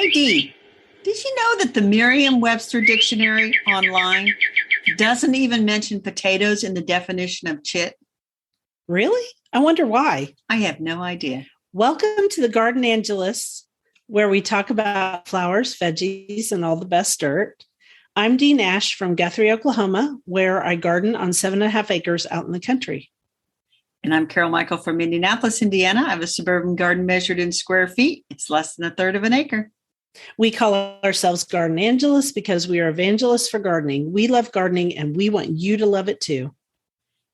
Hey, Dee, did you know that the Merriam-Webster dictionary online doesn't even mention potatoes in the definition of chit? Really? I wonder why. I have no idea. Welcome to the Garden Angelus, where we talk about flowers, veggies, and all the best dirt. I'm Dee Nash from Guthrie, Oklahoma, where I garden on 7.5 acres out in the country. And I'm Carol Michael from Indianapolis, Indiana. I have a suburban garden measured in square feet. It's less than a third of an acre. We call ourselves Garden Angelus because we are evangelists for gardening. We love gardening and we want you to love it too.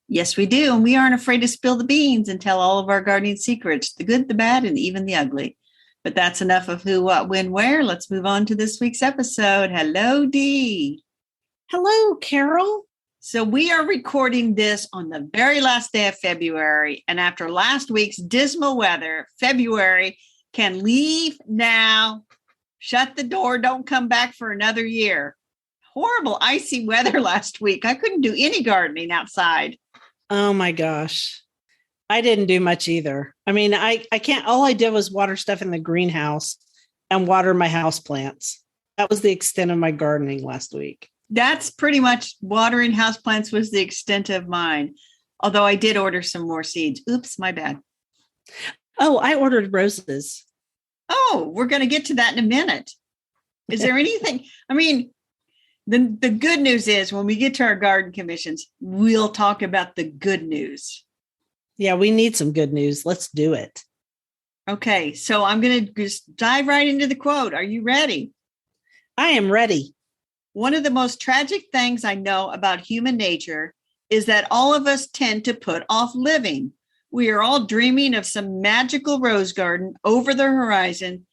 Yes, we do. And we aren't afraid to spill the beans and tell all of our gardening secrets, the good, the bad, and even the ugly. But that's enough of who, what, when, where. Let's move on to this week's episode. Hello, Dee. Hello, Carol. So we are recording this on the very last day of February. And after last week's dismal weather, February can leave now. Shut the door. Don't come back for another year. Horrible icy weather last week. I couldn't do any gardening outside. Oh my gosh. I didn't do much either. I mean, I can't, all I did was water stuff in the greenhouse and water my house plants. That was the extent of my gardening last week. That's pretty much watering houseplants was the extent of mine. Although I did order some more seeds. Oops, my bad. Oh, I ordered roses. Oh, we're going to get to that in a minute. Is there anything? I mean, the good news is when we get to our garden commissions, we'll talk about the good news. Yeah, we need some good news. Let's do it. Okay, so I'm going to just dive right into the quote. Are you ready? I am ready. One of the most tragic things I know about human nature is that all of us tend to put off living. We are all dreaming of some magical rose garden over the horizon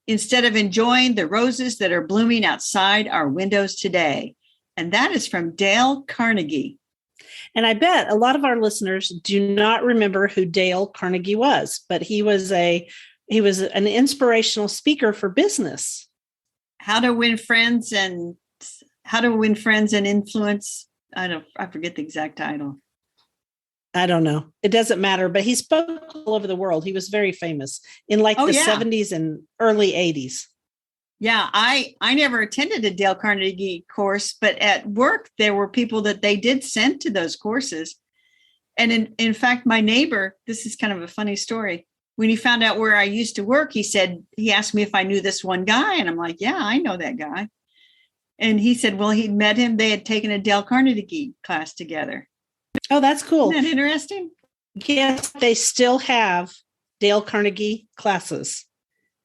instead of enjoying the roses that are blooming outside our windows today. And that is from Dale Carnegie. And I bet a lot of our listeners do not remember who Dale Carnegie was, but he was an inspirational speaker for business. How to win friends and influence. I forget the exact title. I don't know. It doesn't matter, but he spoke all over the world. He was very famous in the 70s and early 80s. Yeah, I never attended a Dale Carnegie course, but at work, there were people that they did send to those courses. And in fact, my neighbor, this is kind of a funny story. When he found out where I used to work, he asked me if I knew this one guy. And I'm like, yeah, I know that guy. And he said, well, he'd met him. They had taken a Dale Carnegie class together. Oh, that's cool. Isn't that interesting? Yes, they still have Dale Carnegie classes.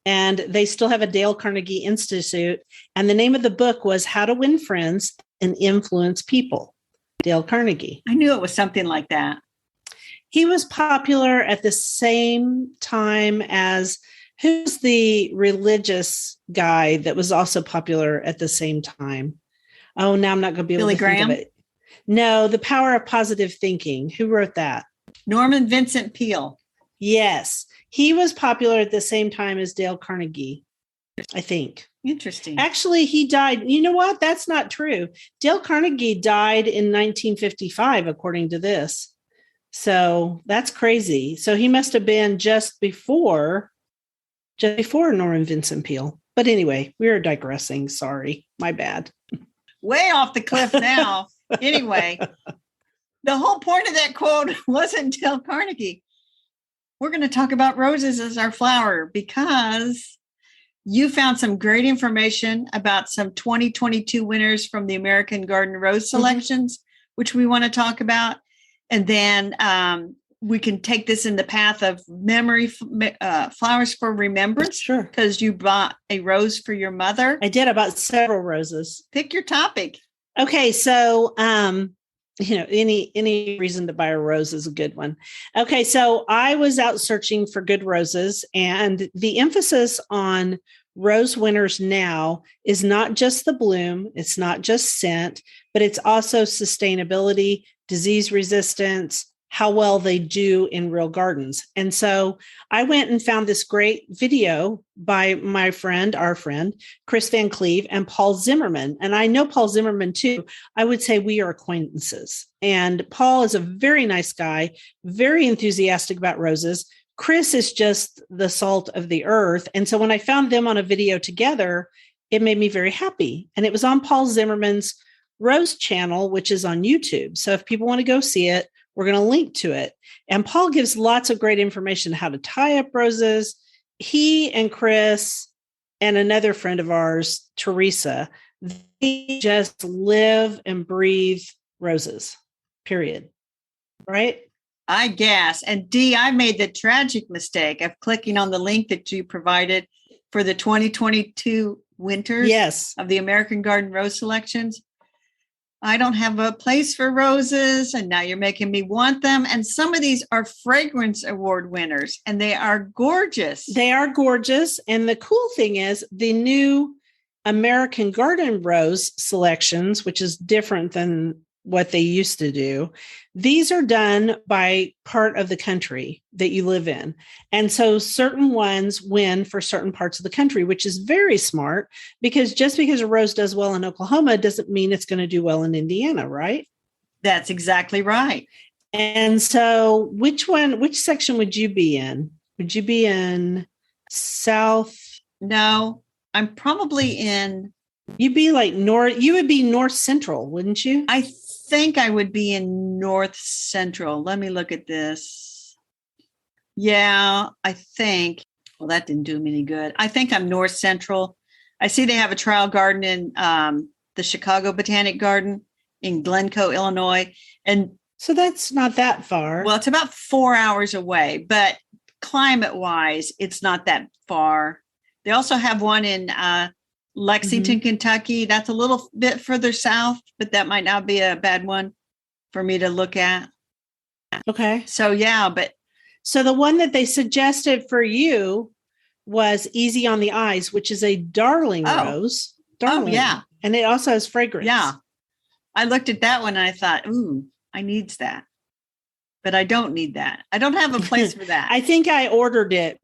And they still have a Dale Carnegie Institute. And the name of the book was How to Win Friends and Influence People. Dale Carnegie. I knew it was something like that. He was popular at the same time as who's the religious guy that was also popular at the same time? Oh, now I'm not going to be able Billy to Graham? think of it. No, The Power of Positive Thinking. Who wrote that? Norman Vincent Peale. Yes. He was popular at the same time as Dale Carnegie, I think. Interesting. Actually, he died. You know what? That's not true. Dale Carnegie died in 1955, according to this. So that's crazy. So he must have been just before Norman Vincent Peale. But anyway, we are digressing. Sorry. My bad. Way off the cliff now. Anyway, the whole point of that quote wasn't Dale Carnegie. We're going to talk about roses as our flower because you found some great information about some 2022 winners from the American Garden Rose selections, which we want to talk about. And then we can take this in the path of memory flowers for remembrance. Sure. Because you bought a rose for your mother. I did. I bought several roses. Pick your topic. Okay. So, any reason to buy a rose is a good one. Okay. So I was out searching for good roses, and the emphasis on rose winners now is not just the bloom. It's not just scent, but it's also sustainability, disease resistance, how well they do in real gardens. And so I went and found this great video by our friend, Chris Van Cleve and Paul Zimmerman. And I know Paul Zimmerman too. I would say we are acquaintances. And Paul is a very nice guy, very enthusiastic about roses. Chris is just the salt of the earth. And so when I found them on a video together, it made me very happy. And it was on Paul Zimmerman's Rose channel, which is on YouTube. So if people want to go see it, we're going to link to it. And Paul gives lots of great information how to tie up roses. He and Chris and another friend of ours, Teresa, they just live and breathe roses, period. Right? I guess. And Dee, I made the tragic mistake of clicking on the link that you provided for the 2022 winters of the American Garden Rose selections. I don't have a place for roses, and now you're making me want them. And some of these are fragrance award winners, and they are gorgeous. They are gorgeous. And the cool thing is the new American Garden Rose selections, which is different than what they used to do. These are done by part of the country that you live in. And so certain ones win for certain parts of the country, which is very smart, because just because a rose does well in Oklahoma doesn't mean it's going to do well in Indiana, right? That's exactly right. And so which section would you be in? Would you be in South? No, I'm probably in. You'd be like North, you would be North Central, wouldn't you? I think I would be in North Central. Let me look at this. Yeah, I think. Well, that didn't do me any good. I think I'm North Central. I see they have a trial garden in the Chicago Botanic Garden in Glencoe, Illinois. And so that's not that far. Well, it's about 4 hours away, but climate-wise, it's not that far. They also have one in Lexington, Kentucky. That's a little bit further south, but that might not be a bad one for me to look at. Okay. So, yeah, but. So the one that they suggested for you was Easy on the Eyes, which is a darling rose. Darling. Oh, yeah. And it also has fragrance. Yeah. I looked at that one and I thought, ooh, I needs that. But I don't need that. I don't have a place for that. I think I ordered it.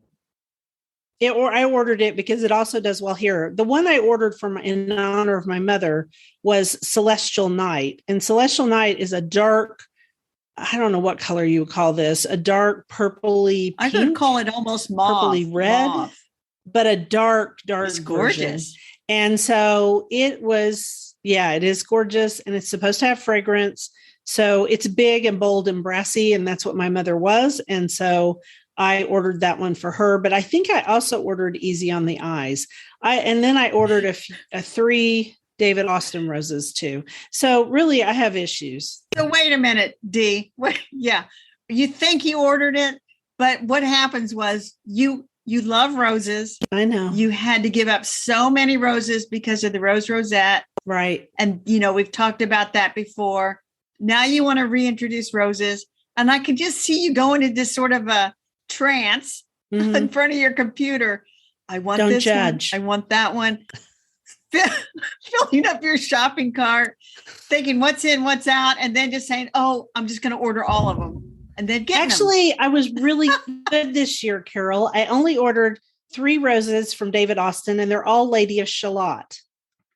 I ordered it because it also does well here. The one I ordered in honor of my mother was Celestial Night. And Celestial Night is a dark, I don't know what color you would call this, a dark purpley pink. I could call it almost mauve. Purpley red, but a dark it's gorgeous. Version. And so it was, it is gorgeous. And it's supposed to have fragrance. So it's big and bold and brassy. And that's what my mother was. And so I ordered that one for her, but I think I also ordered Easy on the Eyes. And then I ordered a 3 David Austin roses too. So really I have issues. So wait a minute, Dee. Yeah. You think you ordered it, but what happens was you love roses. I know. You had to give up so many roses because of the rose rosette. Right. And, we've talked about that before. Now you want to reintroduce roses. And I could just see you going into this sort of a trance in front of your computer. I want Don't this judge. one. I want that one. Filling up your shopping cart, thinking what's in, what's out, and then just saying, oh, I'm just going to order all of them. And then Actually, I was really good this year, Carol. I only ordered 3 roses from David Austin, and they're all Lady of Shalott.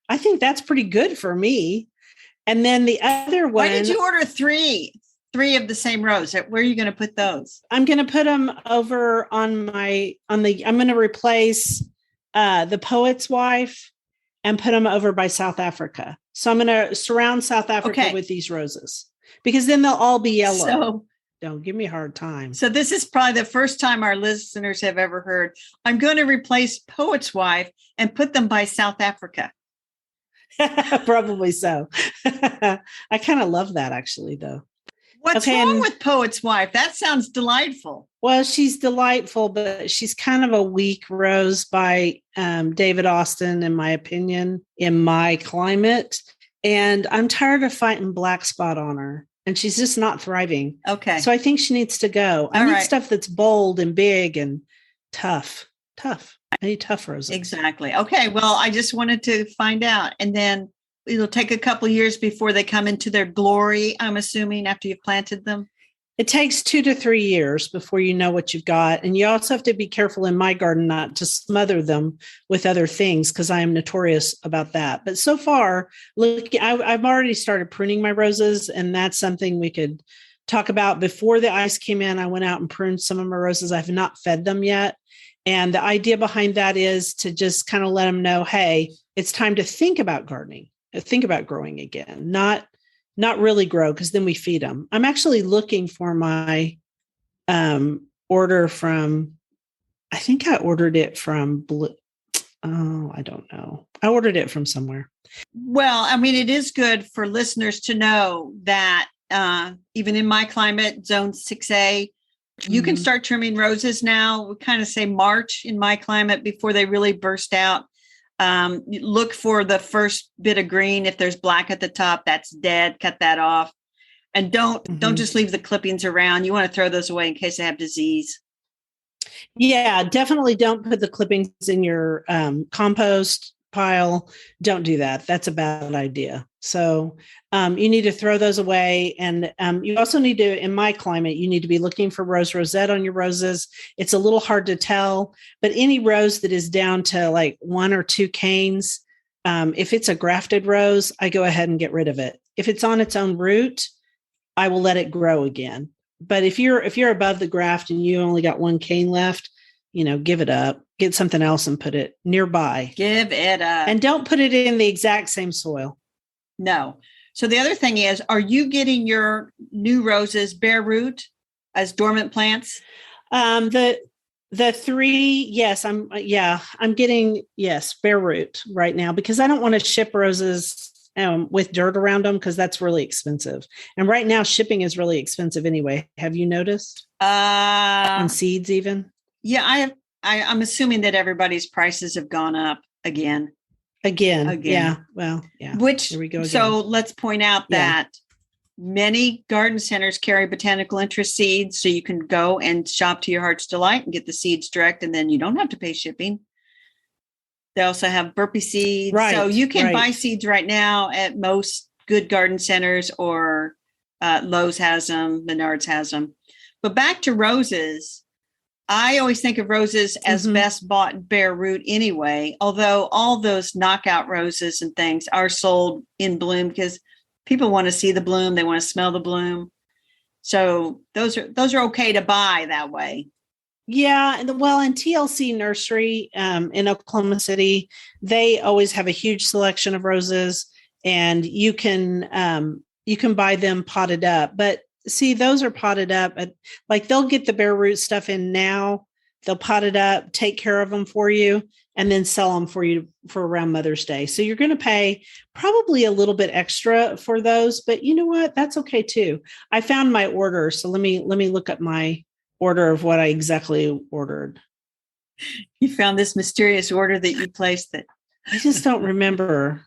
I think that's pretty good for me. And then the other one. Why did you order 3 of the same rose? Where are you going to put those? I'm going to put them over I'm going to replace the Poet's Wife and put them over by South Africa. So I'm going to surround South Africa with these roses because then they'll all be yellow. So don't give me a hard time. So this is probably the first time our listeners have ever heard. I'm going to replace Poet's Wife and put them by South Africa. Probably so. I kind of love that actually, though. What's wrong with Poet's Wife? That sounds delightful. Well, she's delightful, but she's kind of a weak rose by David Austin, in my opinion, in my climate. And I'm tired of fighting black spot on her. And she's just not thriving. Okay. So I think she needs to go. I need stuff that's bold and big and tough. I need tough roses. Exactly. Okay. Well, I just wanted to find out. And then it'll take a couple of years before they come into their glory, I'm assuming, after you've planted them. It takes 2 to 3 years before you know what you've got. And you also have to be careful in my garden not to smother them with other things because I am notorious about that. But so far, look, I've already started pruning my roses, and that's something we could talk about before the ice came in, I went out and pruned some of my roses. I have not fed them yet. And the idea behind that is to just kind of let them know, hey, it's time to think about gardening, think about growing again, not really grow, because then we feed them. I'm actually looking for my order from, I think I ordered it from I don't know. I ordered it from somewhere. Well, I mean, it is good for listeners to know that even in my climate, zone 6A, you can start trimming roses now. We kind of say March in my climate before they really burst out. Look for the first bit of green. If there's black at the top, that's dead. Cut that off. And don't just leave the clippings around. You want to throw those away in case they have disease. Yeah, definitely don't put the clippings in your compost pile. Don't do that. That's a bad idea. So you need to throw those away. And you also need to, in my climate, you need to be looking for rose rosette on your roses. It's a little hard to tell, but any rose that is down to like 1 or 2 canes, if it's a grafted rose, I go ahead and get rid of it. If it's on its own root, I will let it grow again. But if you're above the graft and you only got 1 cane left, give it up, get something else and put it nearby. Give it up. And don't put it in the exact same soil. No. So the other thing is, are you getting your new roses bare root as dormant plants? The 3, yes, I'm getting, bare root right now, because I don't want to ship roses with dirt around them, because that's really expensive. And right now shipping is really expensive anyway. Have you noticed? On seeds even? Yeah, I'm assuming that everybody's prices have gone up again. Yeah. Well, yeah. Which, here we go again. So let's point out that many garden centers carry botanical interest seeds, so you can go and shop to your heart's delight and get the seeds direct, and then you don't have to pay shipping. They also have burpee seeds. Right, so you can buy seeds right now at most good garden centers, or Lowe's has them, Menards has them. But back to roses, I always think of roses as best bought bare root anyway, although all those knockout roses and things are sold in bloom because people want to see the bloom. They want to smell the bloom. So those are okay to buy that way. Yeah. And in TLC Nursery in Oklahoma City, they always have a huge selection of roses, and you can buy them potted up. But see, those are potted up. Like, they'll get the bare root stuff in now. They'll pot it up, take care of them for you, and then sell them for you for around Mother's Day. So you're going to pay probably a little bit extra for those, but you know what? That's okay too. I found my order. So let me look at my order of what I exactly ordered. You found this mysterious order that you placed that I just don't remember.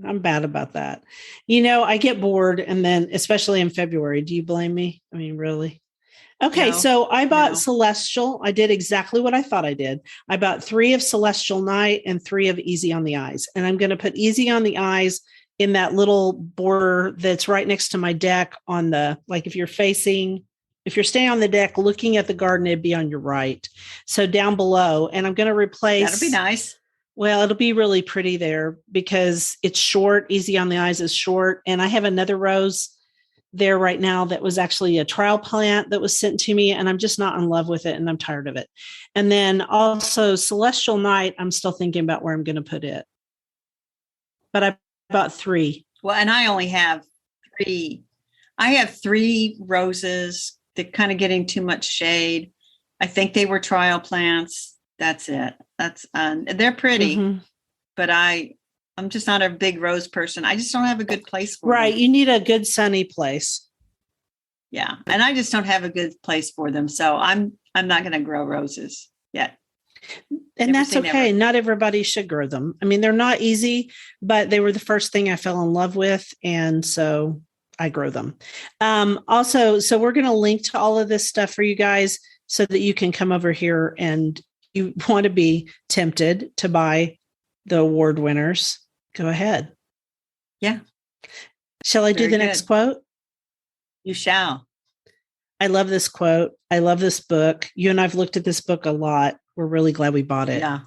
I'm bad about that. I get bored, and then especially in February. Do you blame me? I mean, really? Okay, so I bought Celestial. I did exactly what I thought I did. I bought 3 of Celestial Night and 3 of Easy on the Eyes. And I'm going to put Easy on the Eyes in that little border that's right next to my deck on the, like, if you're staying on the deck looking at the garden, it'd be on your right. So down below, and I'm going to replace. That'll be nice. Well, it'll be really pretty there because it's short. Easy on the Eyes is short. And I have another rose there right now that was actually a trial plant that was sent to me, and I'm just not in love with it, and I'm tired of it. And then also Celestial Night, I'm still thinking about where I'm going to put it. But I bought 3. Well, and I only have 3. I have 3 roses. They're kind of getting too much shade. I think they were trial plants. That's it. They're pretty, but I'm just not a big rose person. I just don't have a good place for them. Right. You need a good sunny place. Yeah. And I just don't have a good place for them. So I'm not going to grow roses yet. And that's okay. Not everybody should grow them. I mean, they're not easy, but they were the first thing I fell in love with. And so I grow them. Also, so we're going to link to all of this stuff for you guys so that you can come over here and you want to be tempted to buy the award winners. Go ahead. Yeah. Shall I do the next quote? You shall. I love this quote. I love this book. You and I've looked at this book a lot. We're really glad we bought it. Yeah.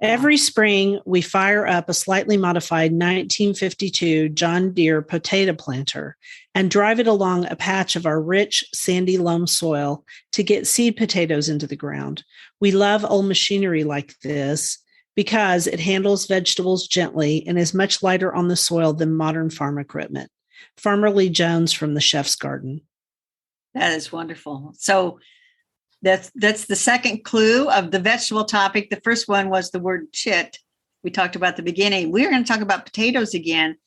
Every spring, we fire up a slightly modified 1952 John Deere potato planter and drive it along a patch of our rich, sandy loam soil to get seed potatoes into the ground. We love old machinery like this because it handles vegetables gently and is much lighter on the soil than modern farm equipment. Farmer Lee Jones from the Chef's Garden. That is wonderful. So that's the second clue of the vegetable topic. The first one was the word chit. We talked about the beginning. We're going to talk about potatoes again.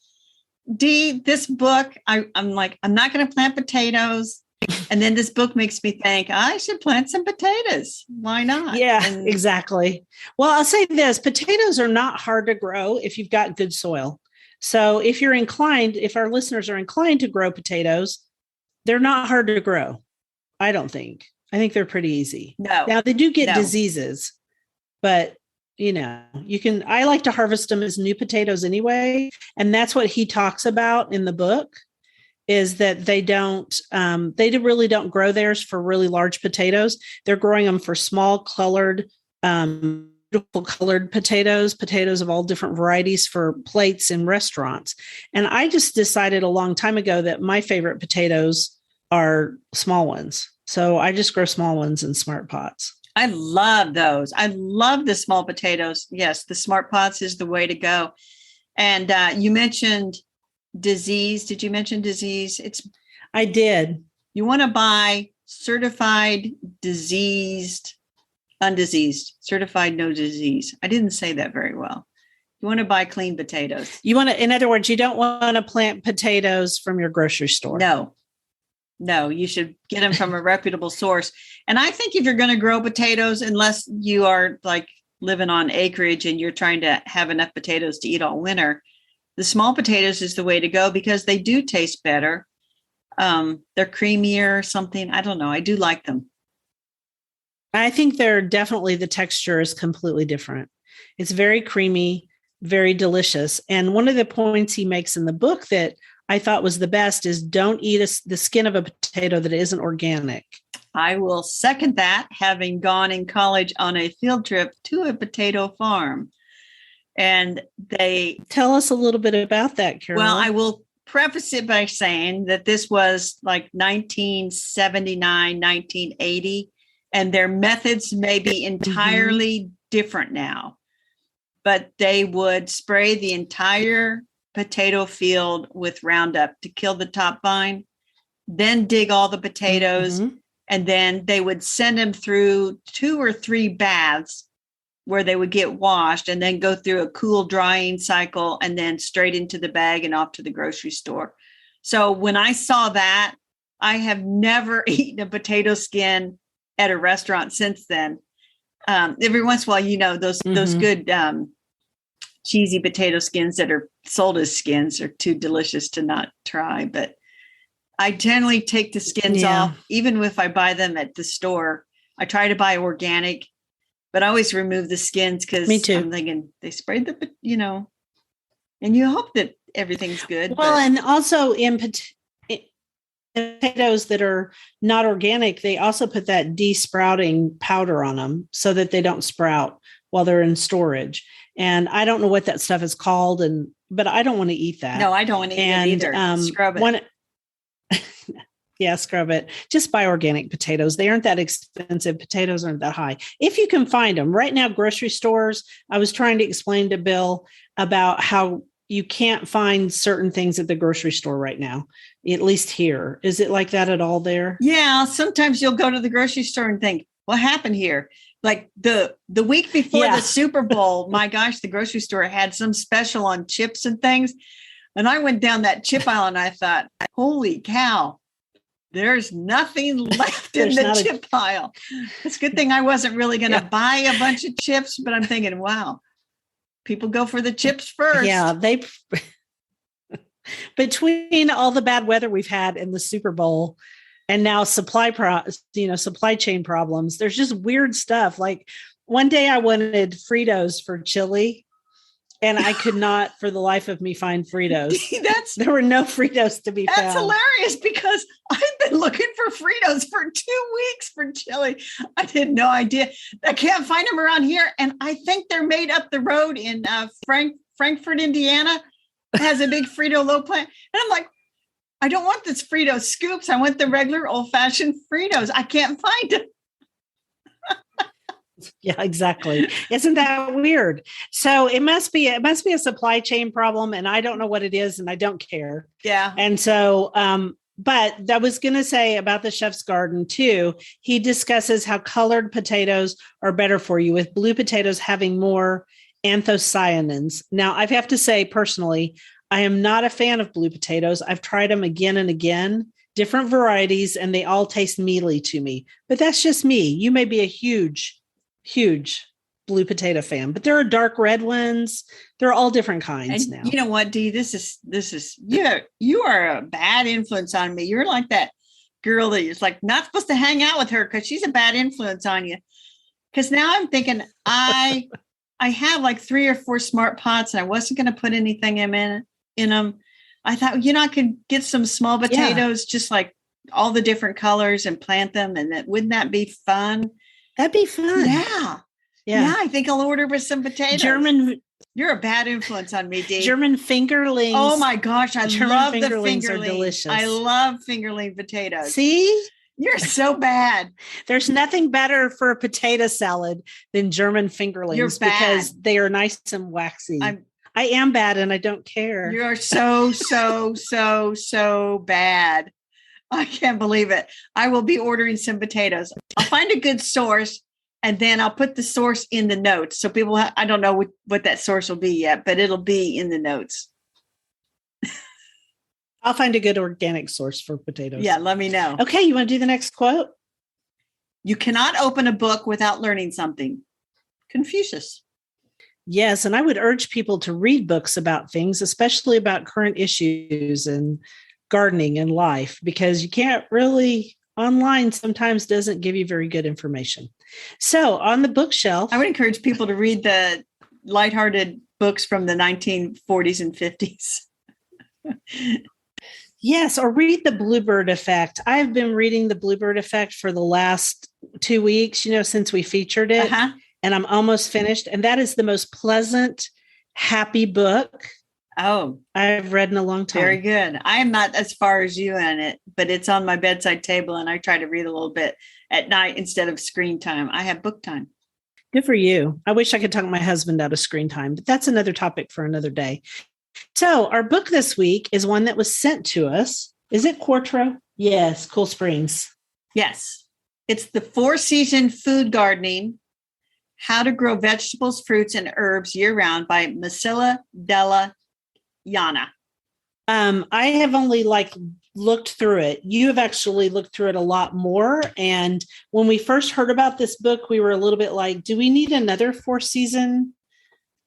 Dee, this book, I'm like, I'm not going to plant potatoes. And then this book makes me think I should plant some potatoes. Why not? Yeah, exactly. Well, I'll say this, potatoes are not hard to grow if you've got good soil. So if our listeners are inclined to grow potatoes, they're not hard to grow. I don't think. I think they're pretty easy. No. Now they do get diseases, but I like to harvest them as new potatoes anyway. And that's what he talks about in the book, is that they really don't grow theirs for really large potatoes. They're growing them for small colored, beautiful colored potatoes of all different varieties for plates in restaurants. And I just decided a long time ago that my favorite potatoes are small ones. So I just grow small ones in smart pots. I love those. I love the small potatoes. Yes, the smart pots is the way to go. And you mentioned disease. Did you mention disease? I did. You want to buy certified undiseased, certified no disease. I didn't say that very well. You want to buy clean potatoes. In other words, you don't want to plant potatoes from your grocery store. No, you should get them from a reputable source. And I think if you're going to grow potatoes, unless you are like living on acreage and you're trying to have enough potatoes to eat all winter, the small potatoes is the way to go because they do taste better. They're creamier or something. I don't know. I do like them. I think the texture is completely different. It's very creamy, very delicious. And one of the points he makes in the book that I thought was the best is don't eat the skin of a potato that isn't organic. I will second that, having gone in college on a field trip to a potato farm. And they tell us a little bit about that, Carol. Well, I will preface it by saying that this was like 1979, 1980, and their methods may be entirely different now. But they would spray the entire potato field with Roundup to kill the top vine, then dig all the potatoes, and then they would send them through 2 or 3 baths where they would get washed and then go through a cool drying cycle and then straight into the bag and off to the grocery store. So when I saw that, I have never eaten a potato skin at a restaurant since then. Every once in a while, those good cheesy potato skins that are sold as skins are too delicious to not try. But I generally take the skins off, even if I buy them at the store. I try to buy organic, but I always remove the skins because I'm thinking they sprayed and you hope that everything's good. Well, and also in potatoes that are not organic, they also put that de-sprouting powder on them so that they don't sprout while they're in storage. And I don't know what that stuff is called, but I don't want to eat that. No, I don't want to eat it either. Scrub it. Scrub it. Just buy organic potatoes. They aren't that expensive. Potatoes aren't that high. If you can find them. Right now, grocery stores, I was trying to explain to Bill about how you can't find certain things at the grocery store right now, at least here. Is it like that at all there? Yeah. Sometimes you'll go to the grocery store and think, what happened here? Like the week before the Super Bowl, my gosh, the grocery store had some special on chips and things. And I went down that chip aisle and I thought, holy cow, there's nothing left in the chip aisle. It's a good thing I wasn't really going to buy a bunch of chips, but I'm thinking, wow, people go for the chips first. Yeah, between all the bad weather we've had in the Super Bowl and now supply chain problems, there's just weird stuff. Like one day I wanted Fritos for chili And I could not for the life of me find Fritos. There were no Fritos to be found. That's hilarious because I've been looking for Fritos for 2 weeks for chili. I had no idea. I can't find them around here. And I think they're made up the road in Frankfort, Indiana. It has a big Frito low plant. And I'm like, I don't want this Frito scoops. I want the regular old-fashioned Fritos. I can't find them. Yeah, exactly. Isn't that weird? So it must be a supply chain problem, and I don't know what it is, and I don't care. Yeah. And so, but I was going to say about the chef's garden too. He discusses how colored potatoes are better for you, with blue potatoes having more anthocyanins. Now, I have to say personally, I am not a fan of blue potatoes. I've tried them again and again, different varieties, and they all taste mealy to me. But that's just me. You may be a huge blue potato fan, but there are dark red ones. There are all different kinds and now. You know what, Dee? This is you are a bad influence on me. You're like that girl that is like not supposed to hang out with her because she's a bad influence on you. Because now I'm thinking I have like 3 or 4 smart pots, and I wasn't going to put anything in them. I thought, I could get some small potatoes, just like all the different colors, and plant them, and wouldn't that be fun? That'd be fun. Yeah. I think I'll order with some potatoes. You're a bad influence on me, Dee. German fingerlings. Oh my gosh, I love the fingerlings. Are delicious. I love fingerling potatoes. See? You're so bad. There's nothing better for a potato salad than German fingerlings because they are nice and waxy. I am bad and I don't care. You're so bad. I can't believe it. I will be ordering some potatoes. I'll find a good source, and then I'll put the source in the notes. So people, I don't know what that source will be yet, but it'll be in the notes. I'll find a good organic source for potatoes. Yeah, let me know. Okay, you want to do the next quote? You cannot open a book without learning something. Confucius. Yes, and I would urge people to read books about things, especially about current issues and gardening and life, because you can't really, online sometimes doesn't give you very good information. So on the bookshelf, I would encourage people to read the lighthearted books from the 1940s and 50s. Yes, or read The Bluebird Effect. I've been reading The Bluebird Effect for the last 2 weeks, since we featured it, and I'm almost finished. And that is the most pleasant, happy book I've read in a long time. Very good. I am not as far as you in it, but it's on my bedside table, and I try to read a little bit at night instead of screen time. I have book time. Good for you. I wish I could talk my husband out of screen time, but that's another topic for another day. So our book this week is one that was sent to us. Is it Quartro? Yes, Cool Springs. Yes. It's the 4-Season Food Gardening, How to Grow Vegetables, Fruits, and Herbs Year-Round by Masila Della Yana. I have only looked through it. You have actually looked through it a lot more. And when we first heard about this book, we were a little bit like, do we need another 4-season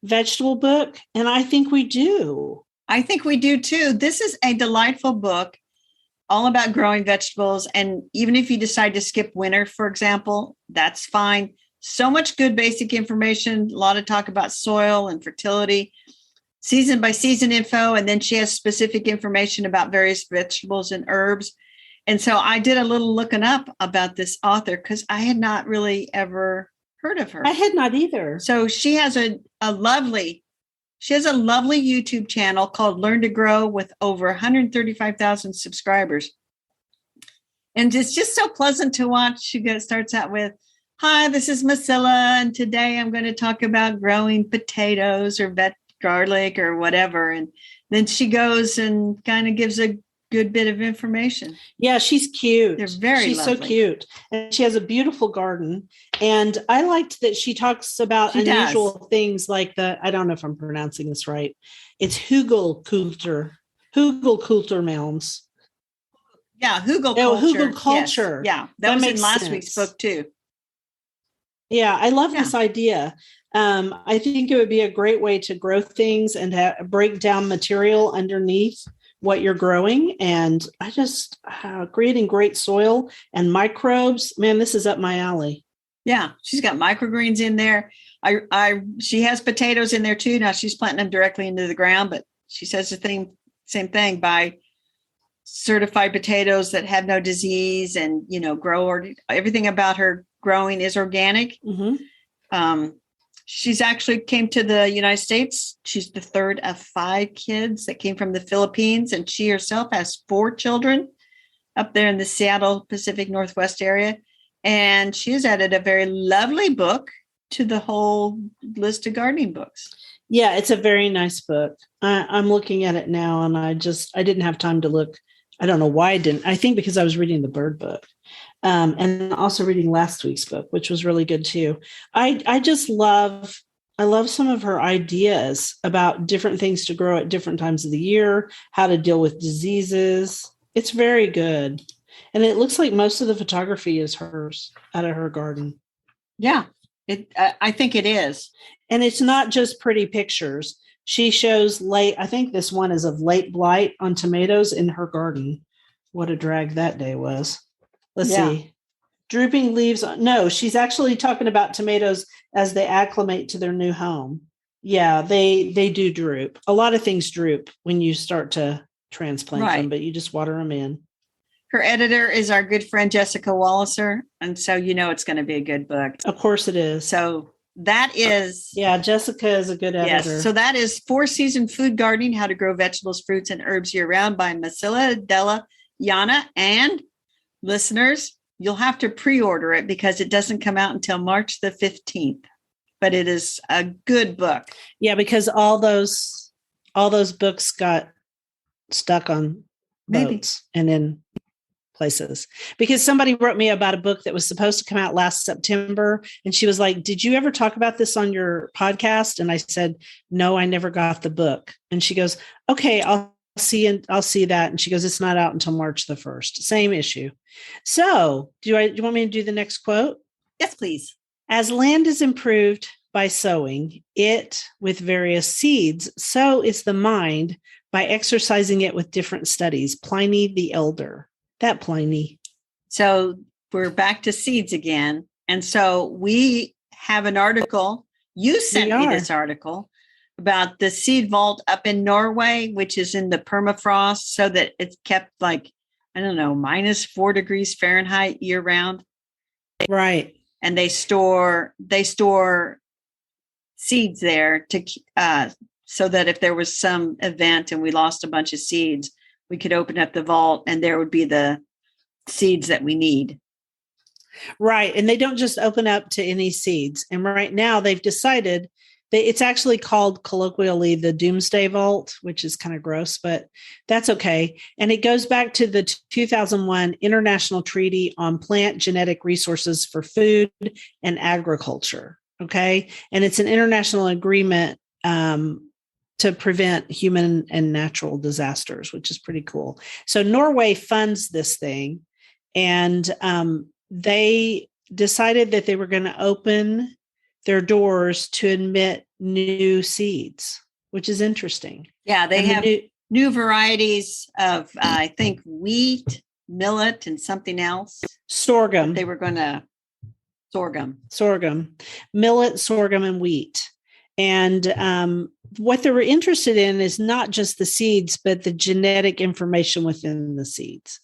vegetable book? And I think we do. I think we do too. This is a delightful book all about growing vegetables. And even if you decide to skip winter, for example, that's fine. So much good basic information, a lot of talk about soil and fertility, season by season info. And then she has specific information about various vegetables and herbs. And so I did a little looking up about this author because I had not really ever heard of her. I had not either. So she has a lovely YouTube channel called Learn to Grow with over 135,000 subscribers. And it's just so pleasant to watch. She starts out with, "Hi, this is Masila, and today I'm going to talk about growing potatoes or garlic or whatever." And then she goes and kind of gives a good bit of information. Yeah, she's cute. She's lovely. So cute. And she has a beautiful garden. And I liked that she talks about unusual things like I don't know if I'm pronouncing this right. It's Hugelkultur mounds. Yeah, Hugelkultur. Hugelkultur. Yes. Yeah, that was in last week's book too. Yeah, I love this idea. I think it would be a great way to grow things and break down material underneath what you're growing. And I just creating great soil and microbes. Man, this is up my alley. Yeah, she's got microgreens in there. She has potatoes in there too. Now she's planting them directly into the ground, but she says same thing, buy certified potatoes that have no disease and, everything about her growing is organic. She's actually came to the United States. She's the third of 5 kids that came from the Philippines, and she herself has 4 children up there in the Seattle Pacific Northwest area. And she has added a very lovely book to the whole list of gardening books. Yeah, it's a very nice book. I'm looking at it now, and I didn't have time to look. I don't know why I didn't. I think because I was reading the bird book. And also reading last week's book, which was really good too. I love some of her ideas about different things to grow at different times of the year, how to deal with diseases. It's very good. And it looks like most of the photography is hers out of her garden. Yeah, I think it is. And it's not just pretty pictures. She shows I think this one is of late blight on tomatoes in her garden. What a drag that day was. Let's see. Drooping leaves. No, she's actually talking about tomatoes as they acclimate to their new home. Yeah, they do droop. A lot of things droop when you start to transplant them, but you just water them in. Her editor is our good friend, Jessica Walliser. And so, it's going to be a good book. Of course it is. So that is. Yeah, Jessica is a good editor. Yes. So that is 4-Season Food Gardening, How to Grow Vegetables, Fruits, and Herbs Year Round by Masila Della Yana. And listeners, you'll have to pre-order it because it doesn't come out until March the 15th. But it is a good book. Yeah, because all those books got stuck on boats and in places. Because somebody wrote me about a book that was supposed to come out last September, and she was like, "Did you ever talk about this on your podcast?" And I said, "No, I never got the book." And she goes, "Okay, I'll see that." And she goes, "It's not out until March the 1st. Same issue." So do you want me to do the next quote? Yes, please. As land is improved by sowing it with various seeds, so is the mind by exercising it with different studies. Pliny the Elder. That Pliny. So we're back to seeds again. And so we have an article. You sent me this article about the seed vault up in Norway, which is in the permafrost, so that it's kept -4 degrees Fahrenheit year round. Right. And they store seeds there so that if there was some event and we lost a bunch of seeds, we could open up the vault and there would be the seeds that we need. Right. And they don't just open up to any seeds. And right now they've decided that it's actually called colloquially the Doomsday Vault, which is kind of gross, but that's okay. And it goes back to the 2001 International Treaty on Plant Genetic Resources for Food and Agriculture. Okay. And it's an international agreement to prevent human and natural disasters, which is pretty cool. So Norway funds this thing, and they decided that they were going to open their doors to admit new seeds, which is interesting. Yeah, they have new varieties of, I think, wheat, millet, and something else. Sorghum. They were going to sorghum, millet, sorghum, and wheat. And what they were interested in is not just the seeds, but the genetic information within the seeds.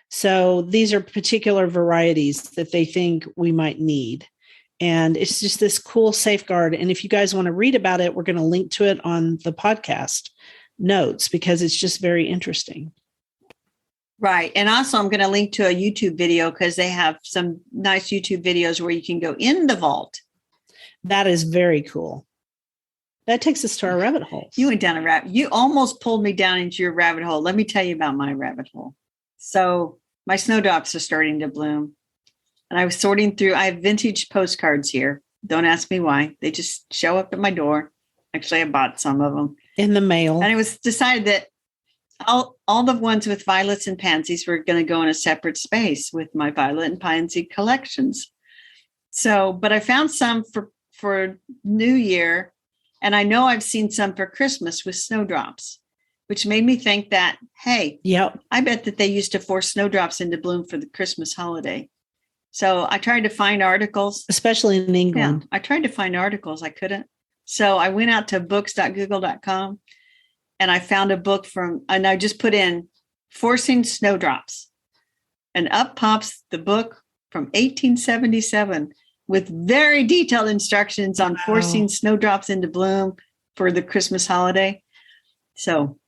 So these are particular varieties that they think we might need. And it's just this cool safeguard. And if you guys want to read about it, we're going to link to it on the podcast notes because it's just very interesting. Right. And also I'm going to link to a YouTube video because they have some nice YouTube videos where you can go in the vault. That is very cool. That takes us to our rabbit hole. You went down a rabbit. You almost pulled me down into your rabbit hole. Let me tell you about my rabbit hole. So my snowdrops are starting to bloom. And I was sorting through, I have vintage postcards here. Don't ask me why. They just show up at my door. Actually, I bought some of them. In the mail. And it was decided that all the ones with violets and pansies were going to go in a separate space with my violet and pansy collections. So, but I found some for New Year. And I know I've seen some for Christmas with snowdrops, which made me think that, hey, yep, I bet that they used to force snowdrops into bloom for the Christmas holiday. So I tried to find articles. Especially in England. Yeah, I tried to find articles. I couldn't. So I went out to books.google.com and I found a book and I just put in forcing snowdrops. And up pops the book from 1877 with very detailed instructions on forcing snowdrops into bloom for the Christmas holiday. So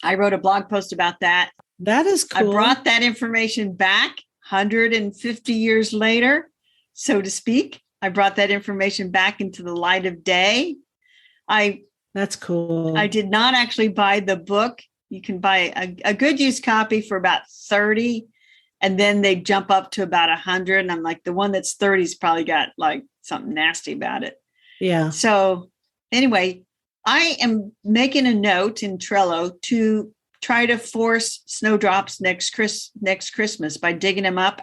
I wrote a blog post about that. That is cool. I brought that information back 150 years later, so to speak. I brought that information back into the light of day. That's cool. I did not actually buy the book. You can buy a good used copy for about 30, and then they jump up to about 100. And I'm like, the one that's 30's probably got like something nasty about it. Yeah. So anyway, I am making a note in Trello to try to force snowdrops next Christmas by digging them up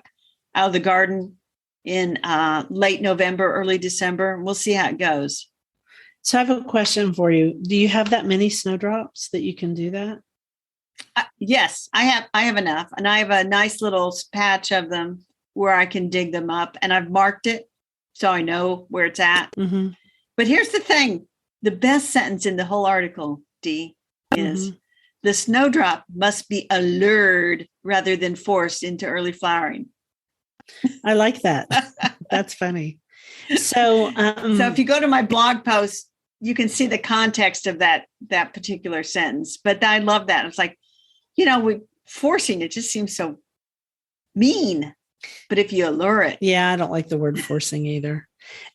out of the garden in late November, early December. We'll see how it goes. So I have a question for you. Do you have that many snowdrops that you can do that? Yes, I have enough. And I have a nice little patch of them where I can dig them up. And I've marked it so I know where it's at. Mm-hmm. But here's the thing. The best sentence in the whole article, Dee, is the snowdrop must be allured rather than forced into early flowering. I like that. That's funny. So if you go to my blog post, you can see the context of that particular sentence. But I love that. It's like, forcing it just seems so mean. But if you allure it. Yeah, I don't like the word forcing either.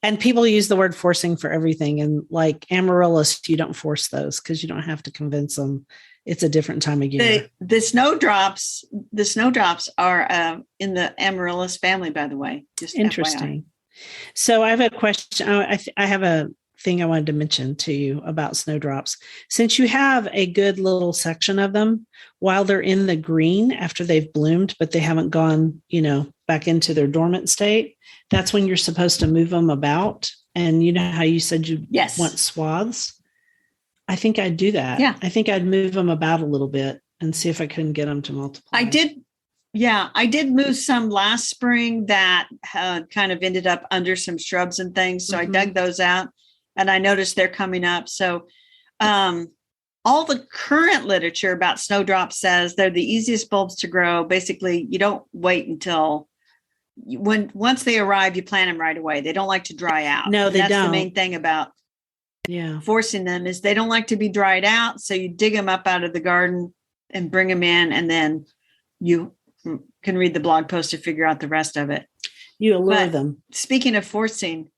And people use the word forcing for everything. And like amaryllis, you don't force those because you don't have to convince them. It's a different time of year. The snowdrops are in the amaryllis family, by the way. Just interesting. FYI. So I have a question. I have a thing I wanted to mention to you about snowdrops. Since you have a good little section of them while they're in the green after they've bloomed, but they haven't gone, back into their dormant state, that's when you're supposed to move them about. And you know how you said you want swaths? I think I'd do that. Yeah. I think I'd move them about a little bit and see if I couldn't get them to multiply. I did. Yeah, I did move some last spring that kind of ended up under some shrubs and things. So I dug those out and I noticed they're coming up. So all the current literature about snowdrops says they're the easiest bulbs to grow. Basically, you don't wait until once they arrive, you plant them right away. They don't like to dry out. No, they don't. That's the main thing about forcing them is they don't like to be dried out. So you dig them up out of the garden and bring them in, and then you can read the blog post to figure out the rest of it. You allure them. Speaking of forcing,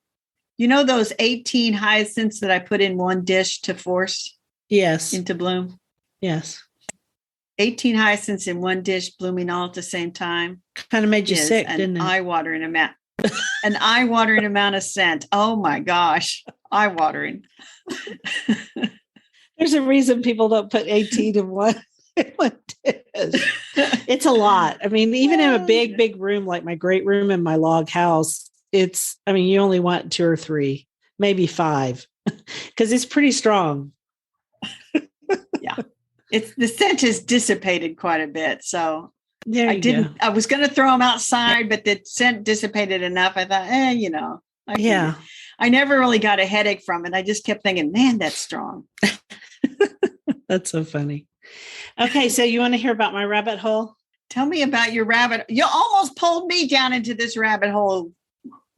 those 18 hyacinths that I put in one dish to force into bloom? Yes. 18 hyacinths in one dish blooming all at the same time. Kind of made you sick, didn't it? Eye-watering amount. An eye-watering amount of scent. Oh my gosh. Eye-watering. There's a reason people don't put 18 in one dish. It's a lot. I mean, even in a big room like my great room in my log house, you only want 2 or 3, maybe 5, because it's pretty strong. Yeah. The scent has dissipated quite a bit. So go. I was going to throw them outside, but the scent dissipated enough. I thought, I never really got a headache from it. I just kept thinking, man, that's strong. That's so funny. Okay. So you want to hear about my rabbit hole? Tell me about your rabbit. You almost pulled me down into this rabbit hole.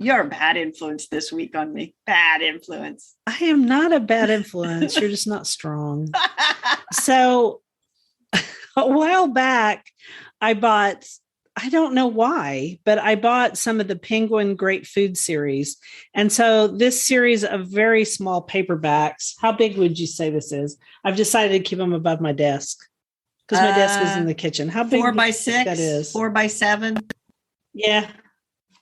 You're a bad influence this week on me. Bad influence. I am not a bad influence. You're just not strong. So a while back, I bought, I don't know why, but I bought some of the Penguin Great Food series. And so this series of very small paperbacks, how big would you say this is? I've decided to keep them above my desk because my desk is in the kitchen. How big 4 by 6? That is 4 by 7? Yeah.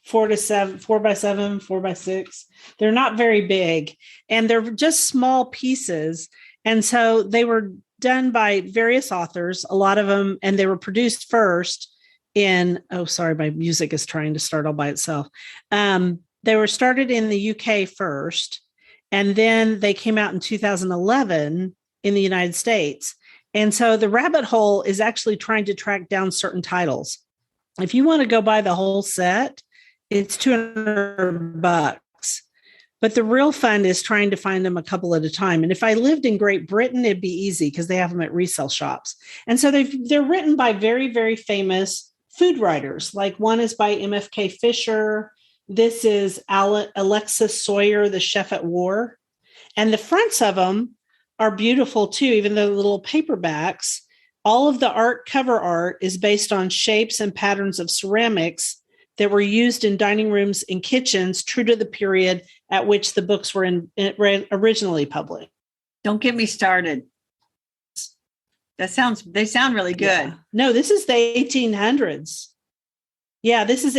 4 to 7, 4 by 7, 4 by 6. They're not very big and they're just small pieces. And so they were done by various authors, a lot of them, and they were produced first in, my music is trying to start all by itself. They were started in the UK first, and then they came out in 2011 in the United States. And so the rabbit hole is actually trying to track down certain titles. If you want to go buy the whole set, it's $200. But the real fun is trying to find them a couple at a time. And if I lived in Great Britain, it'd be easy because they have them at resale shops. And so they're written by very, very famous food writers. Like one is by MFK Fisher. This is Alexis Sawyer, the chef at war. And the fronts of them are beautiful too, even though little paperbacks. All of the cover art is based on shapes and patterns of ceramics that were used in dining rooms and kitchens, true to the period at which the books were originally published. Don't get me started. They sound really good. Yeah. No, this is the 1800s. Yeah, this is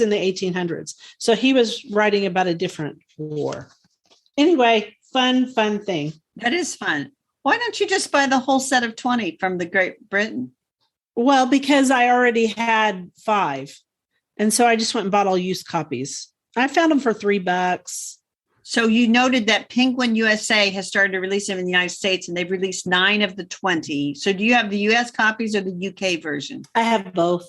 in the 1800s. So he was writing about a different war. Anyway, fun thing. That is fun. Why don't you just buy the whole set of 20 from the Great Britain? Well, because I already had 5. And so I just went and bought all used copies. I found them for $3. So you noted that Penguin USA has started to release them in the United States, and they've released 9 of the 20. So do you have the US copies or the UK version? I have both.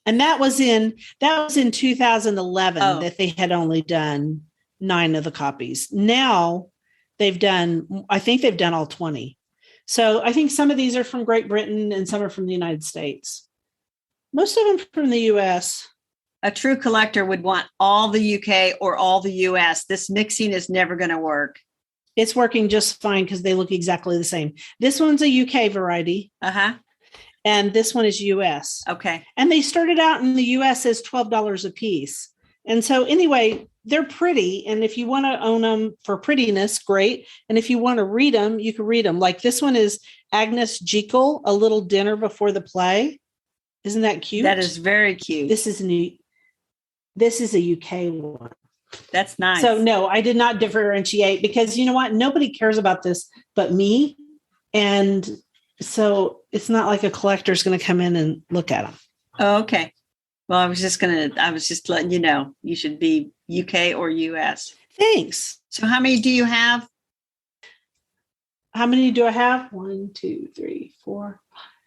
And that was in 2011 that they had only done 9 of the copies. Now I think they've done all 20. So I think some of these are from Great Britain and some are from the United States. Most of them from the US. A true collector would want all the UK or all the US. This mixing is never going to work. It's working just fine because they look exactly the same. This one's a UK variety. Uh-huh. And this one is US. Okay. And they started out in the US as $12 a piece. And so anyway, they're pretty. And if you want to own them for prettiness, great. And if you want to read them, you can read them. Like this one is Agnes Jekyll, A Little Dinner Before the Play. Isn't that cute? That is very cute. This is a UK one. That's nice. So no, I did not differentiate because you know what? Nobody cares about this but me. And so it's not like a collector's going to come in and look at them. Oh, okay. Well, I was just letting you know, you should be UK or US. Thanks. So how many do you have? How many do I have? 1, 2, 3, 4,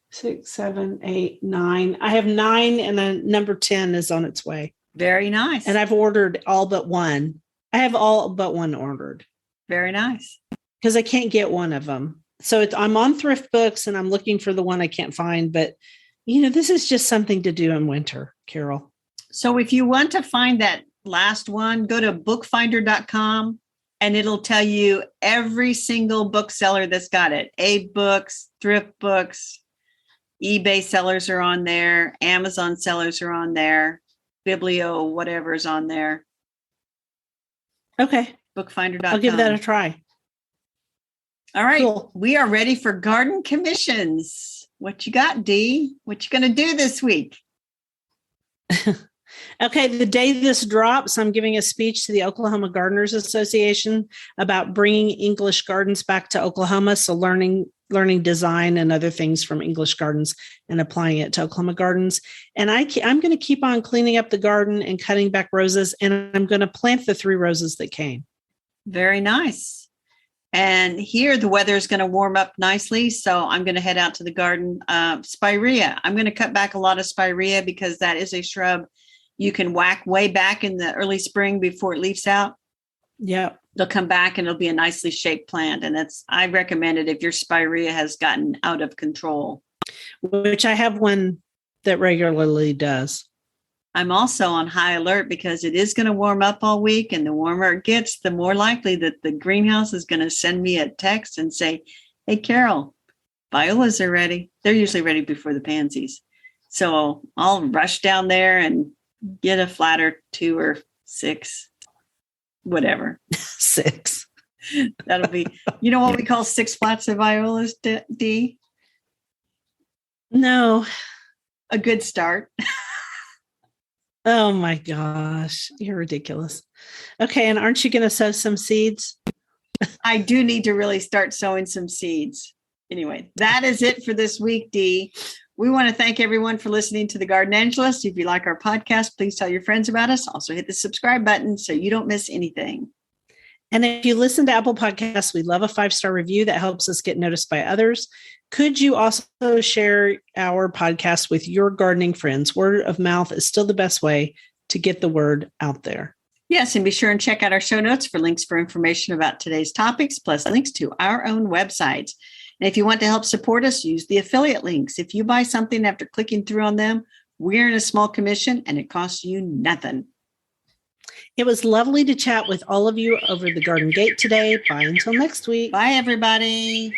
6, 7, 8, 9. I have 9 and then number 10 is on its way. Very nice. And I've ordered all but one. I have all but one ordered. Very nice. Because I can't get one of them. So I'm on Thrift Books and I'm looking for the one I can't find. But, this is just something to do in winter, Carol. So if you want to find that last one, go to bookfinder.com and it'll tell you every single bookseller that's got it. Abe Books, Thrift Books, eBay sellers are on there. Amazon sellers are on there. Biblio, whatever's on there. Okay. Bookfinder.com. I'll give that a try. All right. Cool. We are ready for garden commissions. What you got, Dee? What you going to do this week? Okay. The day this drops, I'm giving a speech to the Oklahoma Gardeners Association about bringing English gardens back to Oklahoma. So learning design and other things from English gardens and applying it to Oklahoma gardens. And I'm going to keep on cleaning up the garden and cutting back roses. And I'm going to plant the 3 roses that came. Very nice. And here the weather is going to warm up nicely. So I'm going to head out to the garden. Spirea. I'm going to cut back a lot of spirea because that is a shrub you can whack way back in the early spring before it leaves out. Yeah. They'll come back and it'll be a nicely shaped plant. And I recommend it if your spirea has gotten out of control. Which I have one that regularly does. I'm also on high alert because it is going to warm up all week. And the warmer it gets, the more likely that the greenhouse is going to send me a text and say, hey, Carol, violas are ready. They're usually ready before the pansies. So I'll rush down there and get a flat or 2 or 6. Whatever. 6. That'll be, what we call 6 flats of violas, Dee? No. A good start. Oh my gosh. You're ridiculous. Okay. And aren't you going to sow some seeds? I do need to really start sowing some seeds. Anyway, that is it for this week, Dee. We want to thank everyone for listening to The Garden Angelist. If you like our podcast, please tell your friends about us. Also hit the subscribe button so you don't miss anything. And if you listen to Apple Podcasts, we love a 5-star review that helps us get noticed by others. Could you also share our podcast with your gardening friends? Word of mouth is still the best way to get the word out there. Yes, and be sure and check out our show notes for links for information about today's topics, plus links to our own websites. And if you want to help support us, use the affiliate links. If you buy something after clicking through on them, we're in a small commission and it costs you nothing. It was lovely to chat with all of you over the Garden Gate today. Bye until next week. Bye, everybody.